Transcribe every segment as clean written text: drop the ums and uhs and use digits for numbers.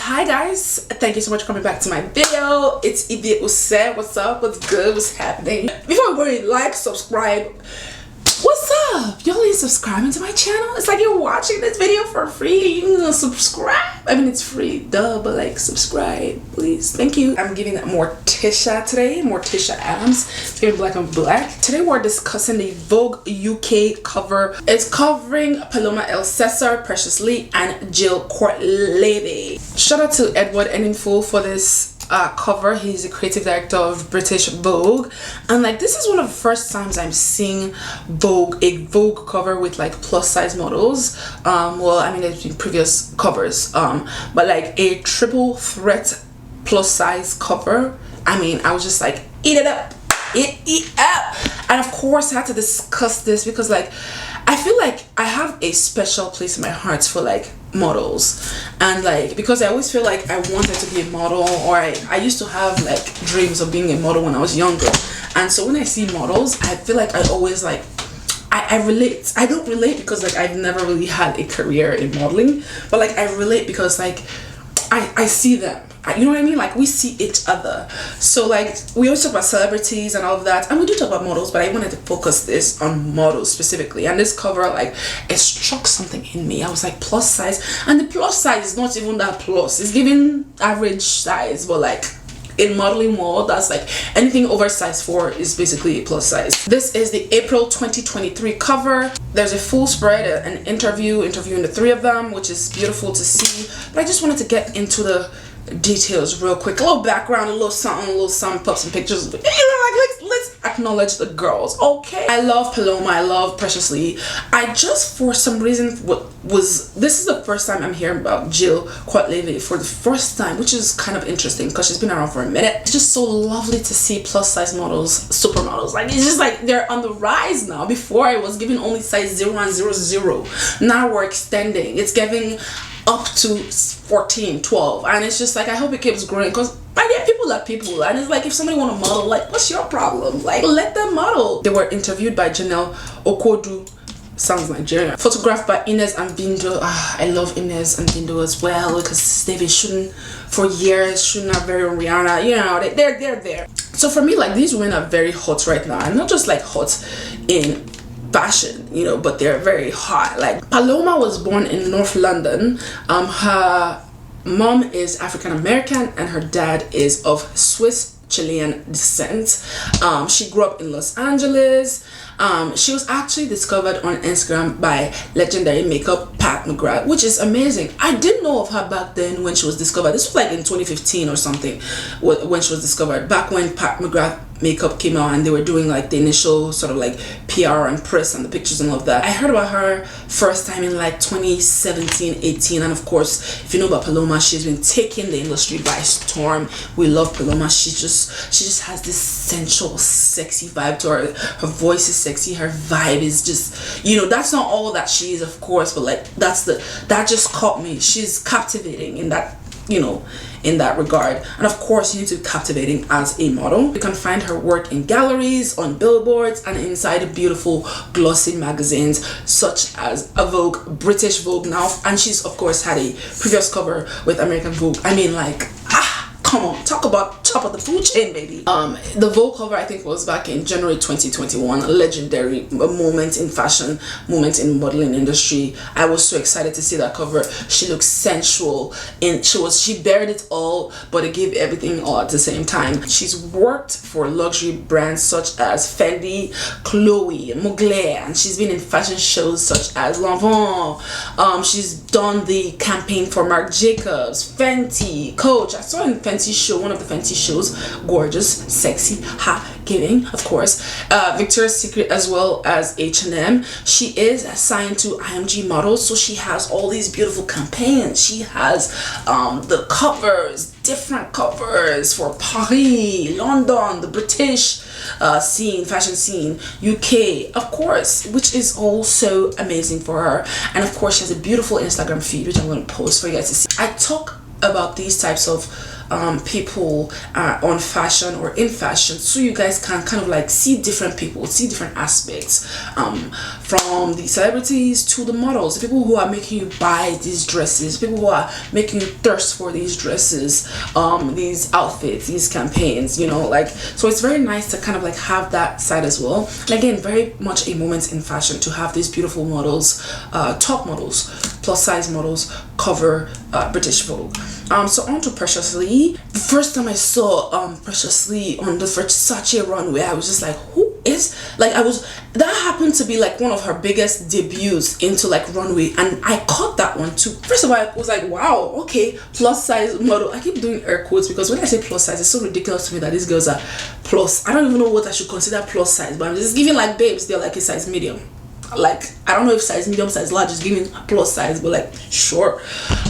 Hi guys, thank you so much for coming back to my video. It's Vinoodh. What's up? What's good? What's happening? Before we go in, like, subscribe. What's up? Y'all ain't subscribing to my channel? It's like you're watching this video for free. You gonna subscribe? I mean, it's free, duh, but like subscribe, please. Thank you. I'm giving Morticia today, Morticia Adams. It's giving black on black. Today we're discussing the Vogue UK cover. It's covering Paloma Elsesser, Precious Lee, and Jill Kortleve. Shout out to Edward Enninful for this cover. He's the creative director of British Vogue, and like this is one of the first times I'm seeing a Vogue cover with like plus size models. Well, I mean, there's been previous covers, but like a triple threat plus size cover. I mean, I was just like, eat it up, eat up. And of course I had to discuss this because like I feel like I have a special place in my heart for like models, and like because I always feel like I wanted to be a model, or I used to have like dreams of being a model when I was younger. And so when I see models, I feel like I always like I relate. I don't relate because like I've never really had a career in modeling, but like I relate because like I see them. You know what I mean? Like we see each other. So like we always talk about celebrities and all of that, and we do talk about models, but I wanted to focus this on models specifically. And this cover, like, it struck something in me. I was like, plus size, and the plus size is not even that plus. It's giving average size, but like in modeling world, that's like anything over size 4 is basically a plus size. This is the April 2023 cover. There's a full spread, an interviewing the three of them, which is beautiful to see. But I just wanted to get into the details real quick, a little background, a little something, put some pictures, you know, like let's acknowledge the girls. Okay, I love Paloma, I love Precious Lee. I just, for some reason, this is the first time I'm hearing about Jill Kortleve for the first time, which is kind of interesting because she's been around for a minute. It's just so lovely to see plus size models, supermodels. Like, it's just like they're on the rise now. Before I was giving only size 0 and 00. Now we're extending. It's giving up to 14, 12, and it's just like I hope it keeps growing because people are people, and it's like if somebody want to model, like what's your problem? Like let them model. They were interviewed by Janelle Okwodu, sounds Nigerian, photographed by Inez Vinoodh. I love Inez Vinoodh as well because they've been shooting for years, shooting our very own Rihanna, you know, they're there. So for me, like, these women are very hot right now, and not just like hot in fashion, you know, but they're very hot. Like Paloma was born in North London. Her mom is African American and her dad is of Swiss Chilean descent. She grew up in Los Angeles. She was actually discovered on Instagram by legendary makeup Pat McGrath, which is amazing. I didn't know of her back then when she was discovered. This was like in 2015 or something when she was discovered, back when Pat McGrath makeup came out and they were doing like the initial sort of like PR and press and the pictures and all of that. I heard about her first time in like 2017-18, and of course, if you know about Paloma, she's been taking the industry by storm. We love Paloma. She just has this sensual, sexy vibe to her. Her voice is sexy, her vibe is just, you know, that's not all that she is, of course, but like that just caught me. She's captivating in that, you know, in that regard. And of course, you need to be captivating as a model. You can find her work in galleries, on billboards, and inside beautiful glossy magazines such as a Vogue, British Vogue now, and she's of course had a previous cover with American Vogue. I mean, like, come on, talk about top of the food chain, baby. The Vogue cover, I think, was back in January 2021. A legendary moment in fashion, moment in modeling industry. I was so excited to see that cover. She looks sensual, and she bared it all, but it gave everything all at the same time. She's worked for luxury brands such as Fendi, Chloe, Mugler, and she's been in fashion shows such as L'Enfant. She's done the campaign for Marc Jacobs, Fenty, Coach. I saw in Fenty show, one of the Fenty shows, gorgeous, sexy, hot, giving, of course. Victoria's Secret as well as H&M. She is signed to IMG Models, so she has all these beautiful campaigns. She has the covers, different covers for Paris, London, the British scene, fashion scene, UK, of course, which is also amazing for her. And of course, she has a beautiful Instagram feed, which I'm going to post for you guys to see. I talk about these types of people on fashion or in fashion, so you guys can kind of like see different people, see different aspects, from the celebrities to the models, the people who are making you buy these dresses, people who are making you thirst for these dresses, these outfits, these campaigns, you know, like, so it's very nice to kind of like have that side as well. And again, very much a moment in fashion to have these beautiful models, top models, plus size models cover British Vogue. So on to Precious Lee. The first time I saw Precious Lee on the Versace runway, I was just like, who is, like, that happened to be like one of her biggest debuts into like runway, and I caught that one too. First of all, I was like, wow, okay, plus size model. I keep doing air quotes because when I say plus size, it's so ridiculous to me that these girls are plus. I don't even know what I should consider plus size, but I'm just giving like babes, they're like a size medium. Like, I don't know if size medium, size large is giving plus size, but like, sure.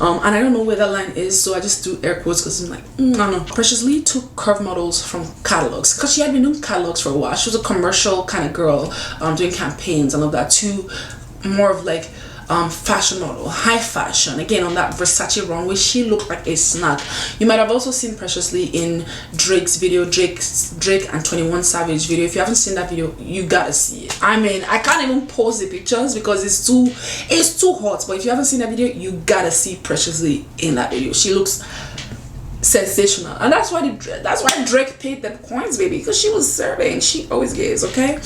And I don't know where that line is, so I just do air quotes because I'm like, I don't know. Precious Lee took curve models from catalogs because she had been doing catalogs for a while. She was a commercial kind of girl, doing campaigns and all that, to more of like fashion model, high fashion. Again, on that Versace runway, she looked like a snack. You might have also seen Precious Lee in Drake's video, Drake and 21 Savage video. If you haven't seen that video, you gotta see it. I mean, I can't even post the pictures because it's too hot, but if you haven't seen that video, you gotta see Precious Lee in that video. She looks sensational, and that's why Drake paid them coins, baby, because she was serving. She always gives, okay.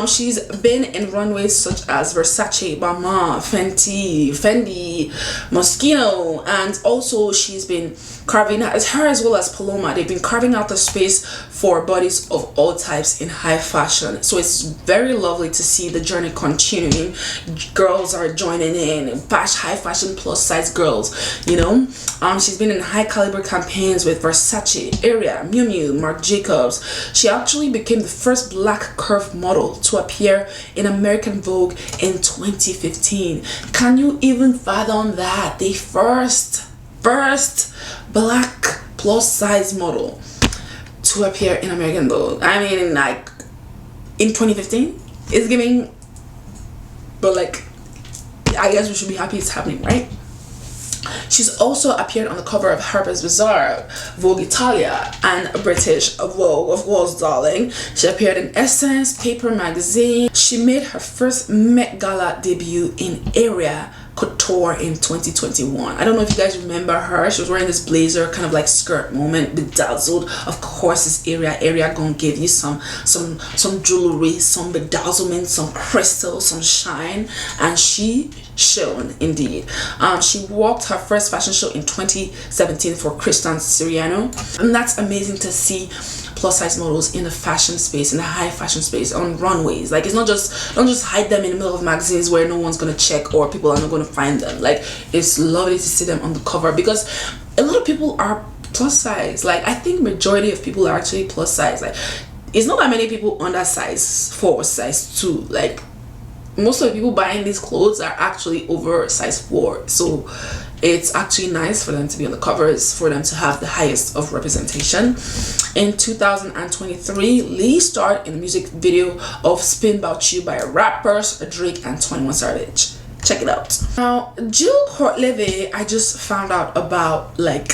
She's been in runways such as Versace, Balmain, Fendi, Moschino, and also she's been carving out, her as well as Paloma, they've been carving out the space for bodies of all types in high fashion. So it's very lovely to see the journey continuing. Girls are joining in, high fashion plus size girls, you know. She's been in high caliber campaigns with Versace, Area, Miu Miu, Marc Jacobs. She actually became the first black curve model to appear in American Vogue in 2015. Can you even fathom that? The first black plus size model to appear in American Vogue. I mean, like, in 2015, it's giving, but like, I guess we should be happy it's happening, right? She's also appeared on the cover of Harper's Bazaar, Vogue Italia, and British Vogue, of course, darling. She appeared in Essence, Paper Magazine. She made her first Met Gala debut in Area Couture in 2021. I don't know if you guys remember her. She was wearing this blazer, kind of like skirt moment, bedazzled. Of course, this area gonna give you some jewelry, some bedazzlement, some crystal, some shine, and she shone indeed. She walked her first fashion show in 2017 for Christian Siriano, and that's amazing to see plus size models in the fashion space, in the high fashion space, on runways. Like, it's not just, don't just hide them in the middle of magazines where no one's gonna check or people are not gonna find them. Like, it's lovely to see them on the cover because a lot of people are plus size. Like, I think majority of people are actually plus size. Like, it's not that many people under size 4, size 2. Like, most of the people buying these clothes are actually over size 4. So it's actually nice for them to be on the covers, for them to have the highest of representation. In 2023, Lee starred in the music video of Spin About You by rappers Drake and 21 Savage. Check it out. Now, Jill Kortleve, I just found out about, like,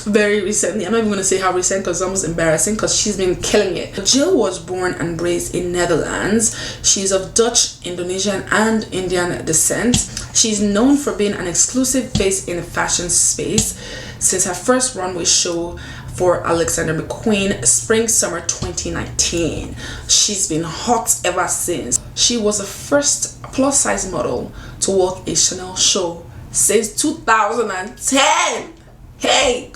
very recently. I'm not even going to say how recent because it's almost embarrassing because she's been killing it. Jill was born and raised in Netherlands. She's of Dutch, Indonesian, and Indian descent. She's known for being an exclusive face in the fashion space since her first runway show for Alexander McQueen spring summer 2019. She's been hot ever since. She was the first plus size model to walk a Chanel show since 2010. Hey,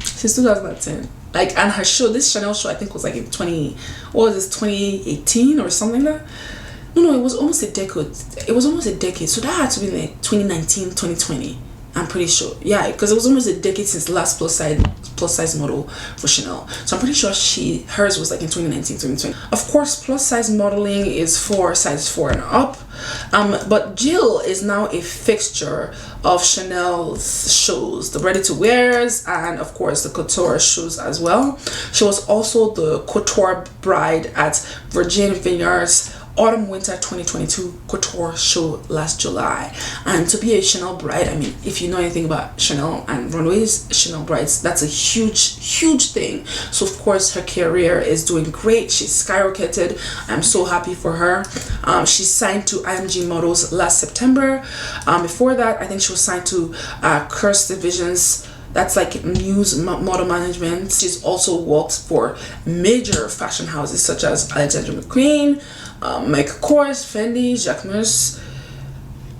since 2010. Like, and her show, this Chanel show, I think was like in 2018 or something like that. No, it was almost a decade. It was almost a decade. So that had to be like 2019, 2020. I'm pretty sure. Yeah, because it was almost a decade since the last plus size model for Chanel. So I'm pretty sure hers was like in 2019, 2020. Of course, plus size modeling is for size 4 and up. But Jill is now a fixture of Chanel's shows, the ready-to-wears, and of course the couture shows as well. She was also the couture bride at Virgin Vineyards Autumn Winter 2022 couture show last July. And to be a Chanel bride, I mean, if you know anything about Chanel and runways, Chanel brides, that's a huge thing. So of course her career is doing great. She's skyrocketed. I'm so happy for her. She signed to IMG Models last September. Before that, I think she was signed to Curse Divisions. That's like Muse Model Management. She's also worked for major fashion houses such as Alexander McQueen, Michael Kors, Fendi, Jacquemus,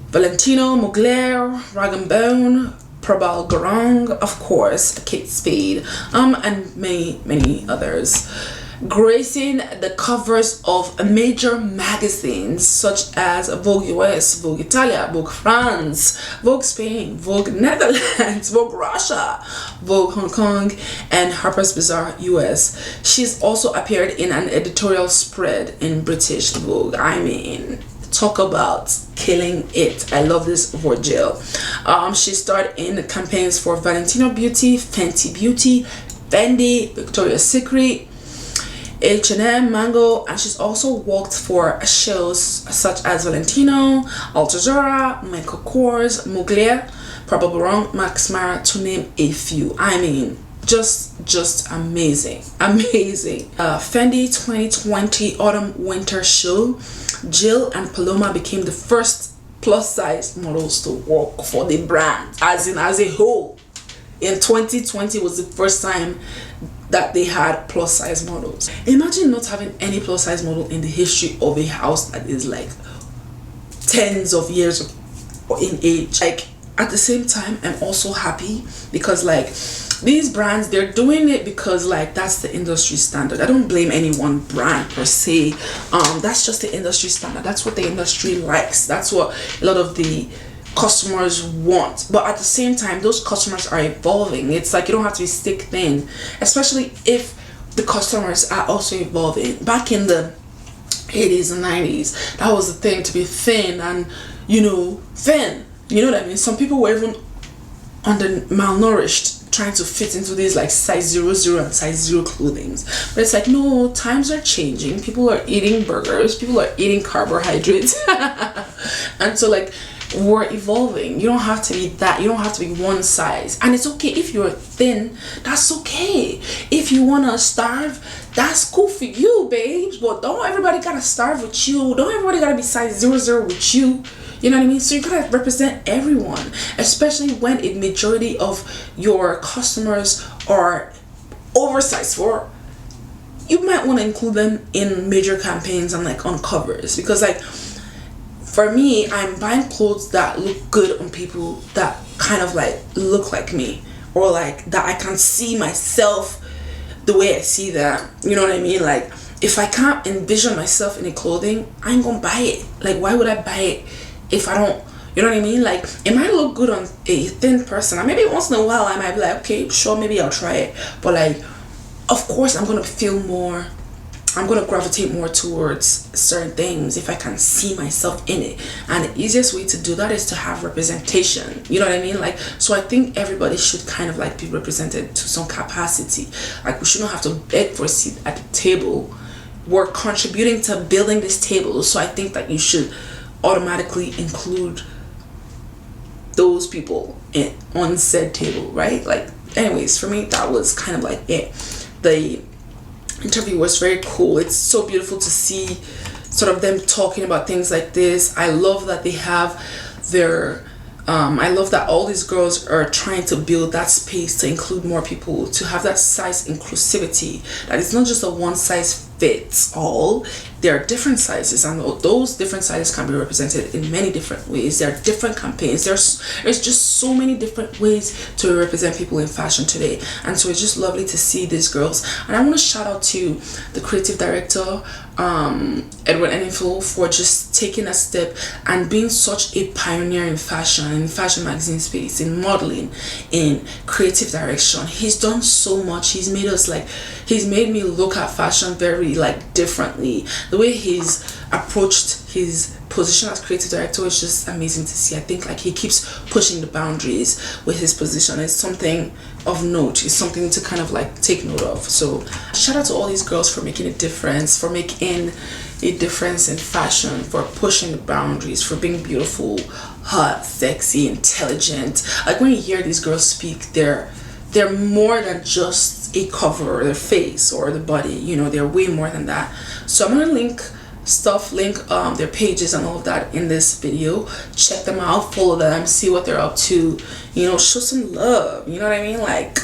Valentino, Mugler, Rag & Bone, Prabal Gurung, of course, Kate Spade, and many others. Gracing the covers of major magazines such as Vogue US, Vogue Italia, Vogue France, Vogue Spain, Vogue Netherlands, Vogue Russia, Vogue Hong Kong, and Harper's Bazaar US. She's also appeared in an editorial spread in British Vogue. I mean, talk about killing it. I love this Virgil. She starred in campaigns for Valentino Beauty, Fenty Beauty, Fendi, Victoria's Secret, H&M, Mango, and she's also worked for shows such as Valentino, Altazora, Michael Kors, Mugler, Prabal Gurung, Max Mara, to name a few. I mean, just amazing. Fendi 2020 Autumn Winter show, Jill and Paloma became the first plus size models to work for the brand, as a whole. In 2020 was the first time that they had plus size models. Imagine not having any plus size model in the history of a house that is like tens of years in age. Like, at the same time, I'm also happy because like these brands, they're doing it because like that's the industry standard. I don't blame any one brand per se. That's just the industry standard. That's what the industry likes. That's what a lot of the customers want. But at the same time, those customers are evolving. It's like you don't have to be stick thin, especially if the customers are also evolving. Back in the 80s and 90s, that was the thing, to be thin and thin. You know what I mean? Some people were even malnourished, trying to fit into these like size 00 and size 0 clothings. But it's like, no, times are changing. People are eating burgers, people are eating carbohydrates. And so like we're evolving. You don't have to be that. You don't have to be one size. And it's okay if you're thin. That's okay. If you want to starve, that's cool for you, babes. But don't everybody gotta starve with you. Don't everybody gotta be size 00 with you. You know what I mean? So you gotta represent everyone, especially when a majority of your customers are oversized for. You might want to include them in major campaigns and like on covers, because like for me, I'm buying clothes that look good on people that kind of like look like me, or like that I can see myself the way I see them. You know what I mean? Like if I can't envision myself in a clothing, I ain't gonna buy it. Like why would I buy it if I don't? You know what I mean? Like it might look good on a thin person, and maybe once in a while I might be like, okay, sure, maybe I'll try it. But like, of course I'm gonna gravitate more towards certain things if I can see myself in it. And the easiest way to do that is to have representation. You know what I mean? Like, so I think everybody should kind of like be represented to some capacity. Like we shouldn't have to beg for a seat at the table. We're contributing to building this table, so I think that you should automatically include those people on said table, right? Like, anyways, for me that was kind of like it. The interview was very cool. It's so beautiful to see sort of them talking about things like this. I love that they have their I love that all these girls are trying to build that space to include more people, to have that size inclusivity, that it's not just a one size fits all. There are different sizes, and those different sizes can be represented in many different ways. There are different campaigns. There's just so many different ways to represent people in fashion today, and so it's just lovely to see these girls. And I want to shout out to the creative director, Edward Enninful, for just taking a step and being such a pioneer in fashion magazine space, in modeling, in creative direction. He's done so much. He's made me look at fashion very like differently. The way he's approached his position as creative director is just amazing to see. I think like he keeps pushing the boundaries with his position. It's something of note. It's something to kind of like take note of. So shout out to all these girls for making a difference, for making a difference in fashion, for pushing the boundaries, for being beautiful, hot, sexy, intelligent. Like when you hear these girls speak, they're more than just a cover or their face or the body, you know, they're way more than that. So I'm gonna link their pages and all of that in this video. Check them out, follow them, see what they're up to, you know, show some love, you know what I mean? Like,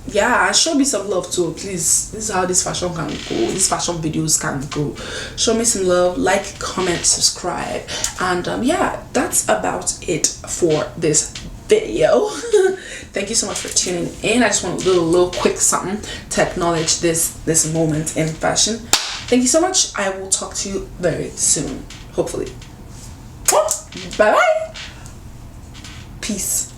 yeah, show me some love too, please. This is how this fashion can go, these fashion videos can go. Show me some love, like, comment, subscribe, and yeah, that's about it for this video. Thank you so much for tuning in. I just want a little quick something to acknowledge this moment in fashion. Thank you so much. I will talk to you very soon, hopefully. Bye bye. Peace.